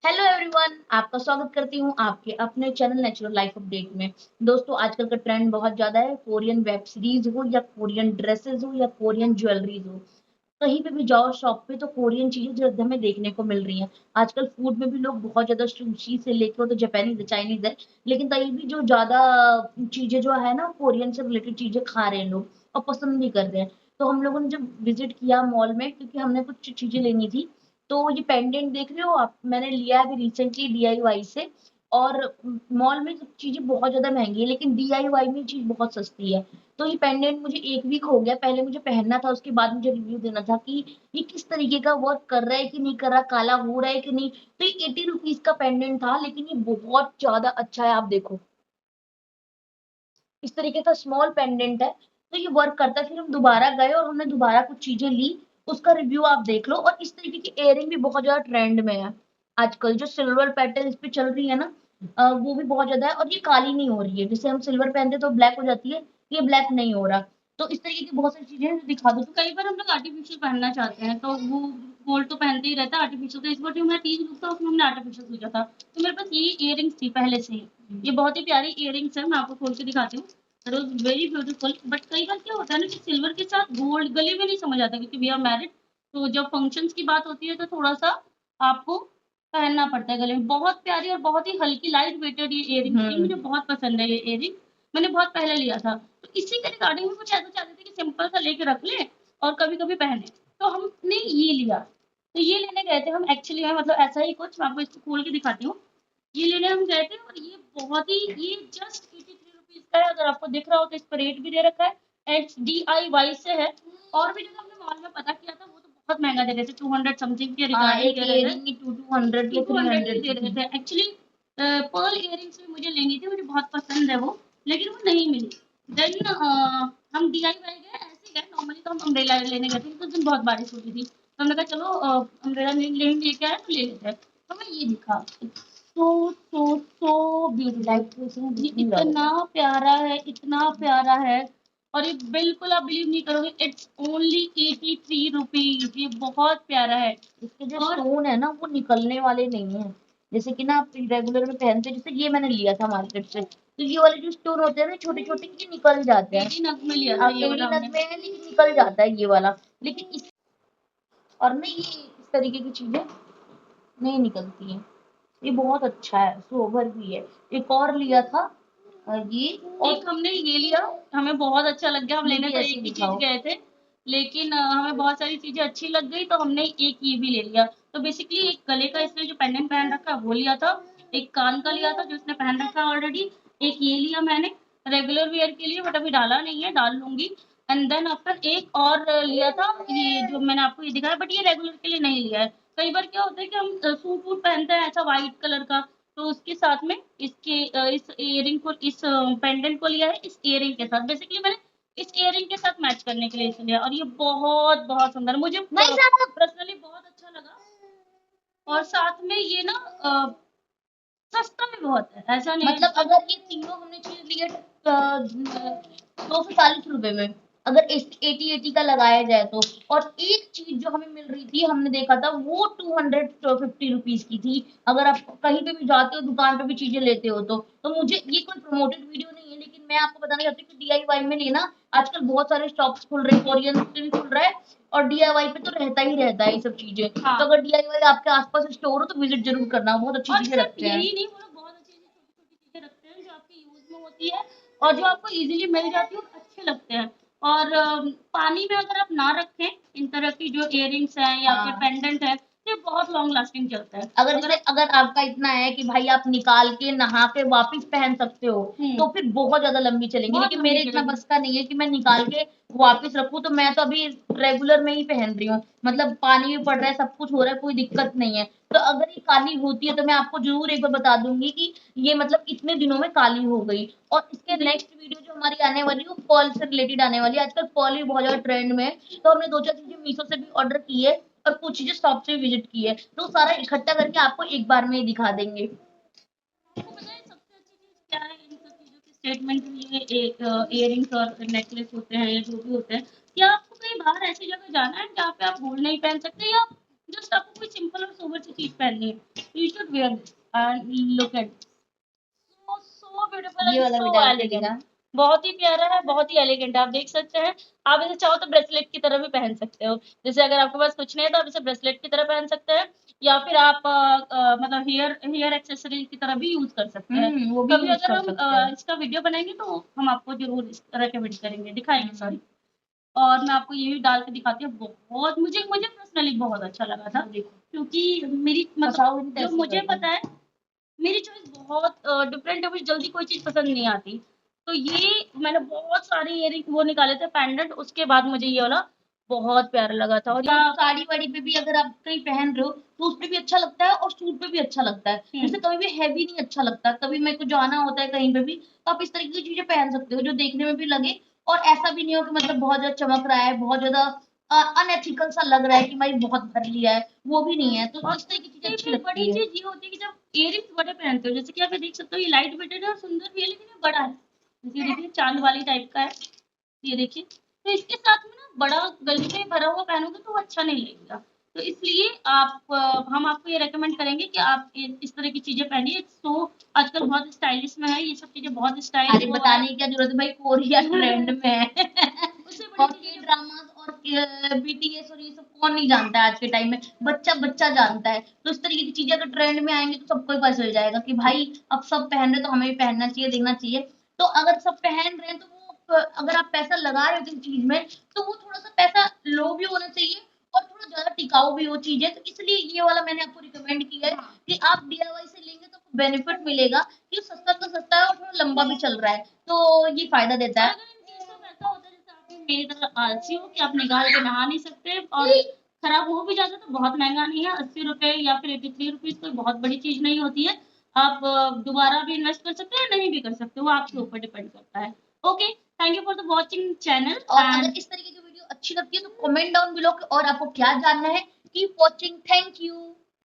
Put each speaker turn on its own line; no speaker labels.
Hello everyone, आपका स्वागत करती हूँ आपके अपने चैनल नेचुरल लाइफ अपडेट में। दोस्तों, आजकल का ट्रेंड बहुत ज्यादा है। कोरियन वेब सीरीज हो या कोरियन ड्रेसेस हो या कोरियन ज्वेलरीज हो, कहीं पे भी जाओ शॉप पे तो कोरियन चीजें जो हमें देखने को मिल रही हैं। आजकल फूड में भी लोग बहुत ज्यादा सुशी से लेकर तो जापानीज चाइनीज है, लेकिन कहीं भी जो ज्यादा चीजें जो है ना कोरियन से रिलेटेड चीजें खा रहे हैं लोग और पसंद भी कर रहे हैं। तो हम लोगों ने जब विजिट किया मॉल में, क्योंकि हमने कुछ चीजें लेनी थी, तो ये पेंडेंट देख रहे हो आप, मैंने लिया है अभी रिसेंटली डीआईवाई से। और मॉल में सब चीजें बहुत ज्यादा महंगी है, लेकिन डीआईवाई में चीज बहुत सस्ती है। तो ये पेंडेंट मुझे एक वीक हो गया, पहले मुझे पहनना था, उसके बाद मुझे रिव्यू देना था कि ये किस तरीके का वर्क कर रहा है कि नहीं कर रहा, काला हो रहा है कि नहीं। तो ये 80 रुपीज का पेंडेंट था, लेकिन ये बहुत ज्यादा अच्छा है। आप देखो, इस तरीके का स्मॉल पेंडेंट है, तो ये वर्क करता है। फिर हम दोबारा गए और हमने दोबारा कुछ चीजें ली, उसका रिव्यू आप देख लो। और इस तरीके की इयरिंग भी बहुत ज्यादा ट्रेंड में है आजकल, जो सिल्वर पैटर्न इस पे चल रही है ना, वो भी बहुत ज्यादा है। और ये काली नहीं हो रही है, जैसे हम सिल्वर पहनते तो ब्लैक हो जाती है, ये ब्लैक नहीं हो रहा। तो इस तरीके की बहुत सारी चीजें हैं जो दिखा दो।
तो कई बार हम लोग आर्टिफिशियल पहनना चाहते हैं तो वो गोल्ड तो पहनते ही रहता है आर्टिफिशियल। तो इस बार जो मेरा तीज लुक था उसमें हमने आर्टिफिशियल सोचा था। तो मेरे पास ये इयरिंग्स थी पहले से ही। ये बहुत ही प्यारी इयरिंग्स है, मैं आपको खोल के दिखाती हूँ। It was very beautiful. But कई बार क्या होता है ना कि सिल्वर के साथ गोल्ड गले में नहीं समझ आता, क्योंकि वी आर मैरिड। तो जब फंक्शंस की बात होती है तो थोड़ा सा आपको पहनना पड़ता है गले में। बहुत प्यारी और बहुत ही हल्की लाइट वेटेड ये इयरिंग्स थी, मुझे बहुत पसंद है ये इयरिंग। मैंने बहुत पहले लिया था। तो इसी के रिगार्डिंग में कुछ ऐसा चाहते थे कि सिंपल सा लेके रख ले और कभी-कभी पहने। तो हमने ये लिया। तो ये लेने गए थे हम एक्चुअली में, मतलब ऐसा ही कुछ, मैं आपको इसको खोल के दिखाती हूँ। ये लेने हम गए थे और ये बहुत ही, ये जस्ट 83 रुपीज़ का है। अगर आपको दिख रहा हो तो इस पे रेट भी दे रखा है। एचडीआईवाई से है। और भी जगह हमने मॉल में पता किया था, वो तो बहुत महँगा दे रहे थे, 200 समथिंग के
हाँ,
रिगार्डिंग
एक
दे रहे थे।
इयरिंग की टू टू हंड्रेड या थ्री
200 की
हंड्रेड
दे
की
रहे
थी।
थे एक्चुअली। पर्ल इयरिंग्स भी मुझे लेनी थी, मुझे बहुत पसंद है वो, लेकिन वो नहीं मिली। देन हम डीआईवाई गए, ऐसे गए नॉर्मली। तो हम अम्ब्रेला लेने गए थे, उस दिन बहुत बारिश हो रही थी, तो हमने कहा चलो अम्ब्रेला लेके आए तो ले लेते हैं। तो हमें ये दिखा, सो ब्यूटीफुल। ये इतना प्यारा है, इतना प्यारा है। और ये बिल्कुल आप बिलीव नहीं करोगे, इट्स ओनली 83 रुपीज। ये बहुत प्यारा है।
इसके जो
और
स्टोन है ना, वो निकलने वाले नहीं है, जैसे कि ना आप रेगुलर में पहनते हैं। जैसे ये मैंने लिया था मार्केट से, तो ये वाले जो स्टोन होते हैं ना छोटे छोटे, ये निकल जाते हैं।
80 नग में लिया था ये वाला
80 नग
हमने।
में है, लेकिन निकल जाता है ये वाला। लेकिन इस और ना ये इस तरीके की चीजें नहीं निकलती हैं। ये बहुत अच्छा है, सोबर भी है। एक और लिया था ये, और
एक हमने ये लिया, हमें बहुत अच्छा लग गया। हम
ये
लेने
भी
तो
ऐसे
एक ही चीज
दिखाओ।
गए थे, लेकिन हमें बहुत सारी चीजें अच्छी लग गई, तो हमने एक ये भी ले लिया। तो बेसिकली एक गले का इसने जो पेंडेंट पहन रखा है वो लिया था। एक कान का लिया था जो इसने पहन रखा है ऑलरेडी। एक ये लिया मैंने रेगुलर वेयर के लिए, बट अभी डाला नहीं है, डाल लूंगी। एंड देन आफ्टर एक और लिया था, ये जो मैंने आपको ये दिखाया, बट ये रेगुलर के लिए नहीं लिया है। कई बार क्या होता है कि हम सूट वूट पहनते हैं ऐसा व्हाइट कलर का, तो उसके साथ में इसके इस इयरिंग को, इस पेंडेंट को लिया है इस इयरिंग के साथ। बेसिकली मैंने इस इयरिंग के साथ मैच करने के लिए इसे लिया, और ये बहुत बहुत सुंदर, मुझे
नहीं साहब,
पर्सनली बहुत अच्छा लगा। और साथ में ये ना सस्ता भी बहुत है, ऐसा नहीं है
मतलब
जब।
अगर ये तीनों हमने चीज लिए 240 रुपए में, अगर 80 80 का लगाया जाए तो। और एक चीज जो हमें मिल रही थी, हमने देखा था, वो 250 रुपीज की थी। अगर आप कहीं पे भी जाते हो, दुकान पे भी चीजें लेते हो, तो मुझे ये कोई प्रमोटेड वीडियो नहीं है, लेकिन मैं आपको बताना चाहती हूँ कि डीआईवाई में लेना। आजकल बहुत सारे शॉप्स खुल रहे हैं, कोरियन से भी खुल रहा है, और डीआईवाई पे तो रहता ही रहता है ये सब चीजें।
हाँ।
तो अगर डीआईवाई आपके आसपास स्टोर हो तो विजिट जरूर करना, बहुत अच्छी
और
चीजें
सिर्फ
रखते हैं।
यही नहीं, वो लोग बहुत अच्छी अच्छी छोटी छोटी चीजें रखते हैं जो आपके यूज में होती है और जो आपको इजीली मिल जाती है और अच्छे लगते हैं। और पानी में अगर आप ना रखें इन तरह की जो इयरिंग्स हैं या फिर
हाँ,
पेंडेंट है, तो ये बहुत लॉन्ग लास्टिंग चलता है।
अगर
अगर
जैसे
आप
अगर आपका इतना है कि भाई आप निकाल के नहा के वापस पहन सकते हो, तो फिर बहुत ज्यादा लंबी चलेंगी।
बहुत
लेकिन
लंबी
मेरे इतना
चलेगी।
बस का नहीं है कि मैं निकाल के वापस रखूं। तो मैं तो अभी रेगुलर में ही पहन रही हूँ, मतलब पानी भी पड़ रहा है, सब कुछ हो रहा है, कोई दिक्कत नहीं है। तो अगर ये काली होती है तो मैं आपको जरूर एक बार बता दूंगी कि ये मतलब इतने दिनों में काली हो गई। और इसके नेक्स्ट वीडियो जो हमारी आने वाली है वो पर्ल से रिलेटेड आने वाली है। आजकल पर्ल भी बहुत ज्यादा ट्रेंड में है, तो हमने दो चार चीजें मीशो से भी ऑर्डर की है, और कुछ चीजें शॉप से विजिट की है, तो सारा इकट्ठा करके आपको एक बार में ही दिखा देंगे।
आपको पता है सबसे अच्छी चीज क्या है इन सब चीजों की स्टेटमेंट में, ये इयरिंग्स और नेकलेस होते हैं या जो भी होते हैं, या आपको कहीं बाहर ऐसी जगह जाना है जहाँ पे आप गोल्ड नहीं पहन सकते, या जस्ट आपको कोई सिंपल और सोबर सी चीज पहननी है, you should wear this and look at so beautiful
ये
एंड
वाला भी
सो
डाल के
एलिगेंट।
दिखा।
बहुत ही प्यारा है, बहुत ही एलिगेंट है, आप देख सकते हैं। आप इसे चाहो तो ब्रेसलेट की तरह भी पहन सकते हो। जैसे अगर आपके पास कुछ नहीं है तो आप इसे ब्रेसलेट की तरह पहन सकते हैं, या फिर आप मतलब हेयर एक्सेसरी की तरह भी यूज कर सकते हैं।
वो भी
कभी
यूज
अगर
कर
हम
सकते हैं।
इसका वीडियो बनाएंगे तो हम आपको जरूर रेकमेंड करेंगे, दिखाएंगे
हम्म,
सॉरी। और मैं आपको ये भी डाल के दिखाती हूँ, बहुत मुझे मुझे पर्सनली बहुत अच्छा लगा था,
देखो
क्योंकि मेरी
फसाओ
मतलब
नहीं तो
जो
ऐसे
मुझे
कर दो।
पता है, मेरी चॉइस बहुत डिफरेंट है, मुझे जल्दी कोई चीज़ पसंद नहीं आती। तो ये मैंने बहुत सारे इयरिंग वो निकाले थे पेंडेंट, उसके बाद मुझे ये वाला बहुत प्यारा लगा था। और
तो साड़ी वाड़ी पे भी अगर आप कहीं पहन रहे हो तो उस पे भी अच्छा लगता है और सूट पे भी अच्छा लगता है। जैसे कभी भी हैवी नहीं अच्छा लगता, कभी मेरे को जाना होता है कहीं पे भी तो आप इस तरीके की चीजें पहन सकते हो जो देखने में भी लगे और ऐसा भी नहीं हो कि मतलब बहुत ज्यादा चमक रहा है, बहुत ज्यादा अनएथिकल सा लग रहा है कि भाई बहुत भर लिया है, वो भी नहीं है। तो इस तरह की चीजें अच्छी
फिर बड़ी
लगती है।
चीज ये होती है कि जब इयरिंग्स बड़े पहनते हो, जैसे कि आप ये देख सकते हो, ये लाइट वेटेड है और सुंदर भी है, लेकिन ये बड़ा है। जैसे ये देखिए चांद वाली टाइप का है, ये देखिए। तो इसके साथ में ना बड़ा गले में भरा हुआ पहनोगे तो वो अच्छा नहीं लगेगा। तो इसलिए हम आपको ये रेकमेंड करेंगे कि आप इस तरह की चीजें पहनिए। तो आजकल बहुत स्टाइलिश में है, ये सब चीजें बहुत
अरे
स्टाइल वो है।
बताने की क्या जरूरत है भाई, कोरिया ट्रेंड में है।
उससे बड़ी
और के
चीजें
ड्रामास और बीटीएस और ये सब कौन नहीं जानता है आज के टाइम में, बच्चा बच्चा जानता है। तो इस तरीके की चीजें अगर ट्रेंड में आएंगी तो सबको ही पता चल जाएगा कि भाई अब सब पहन रहे तो हमें भी पहनना चाहिए, देखना चाहिए। तो अगर सब पहन रहे हैं तो वो अगर आप पैसा लगा रहे हो किसी चीज में तो वो थोड़ा सा पैसा लो भी होना चाहिए और थोड़ा ज्यादा टिकाऊ भी हो चीजें। तो इसलिए ये वाला मैंने आपको रिकमेंड किया है कि आप डीआईवाई से लेंगे तो बेनिफिट मिलेगा कि सस्ता तो सस्ता है और थोड़ा लंबा भी चल रहा है, तो ये फायदा देता
और
है।
अगर इन केस ऑफ ऐसा होता है जैसे आप मेरी तरह आलसी हो कि आप निकाल के नहा नहीं सकते और खराब हो भी जाता है, तो बहुत महंगा नहीं है, 80 रुपए या फिर 83 रुपीज, कोई बहुत बड़ी चीज नहीं होती है। आप दोबारा भी इन्वेस्ट कर सकते हैं, नहीं भी कर सकते, वो आपके ऊपर डिपेंड करता है। Okay, thank you for the watching channel
और
एंड
अगर इस तरीके की वीडियो अच्छी लगती है तो कमेंट डाउन बिलो और आपको क्या जानना है। Keep watching, thank you.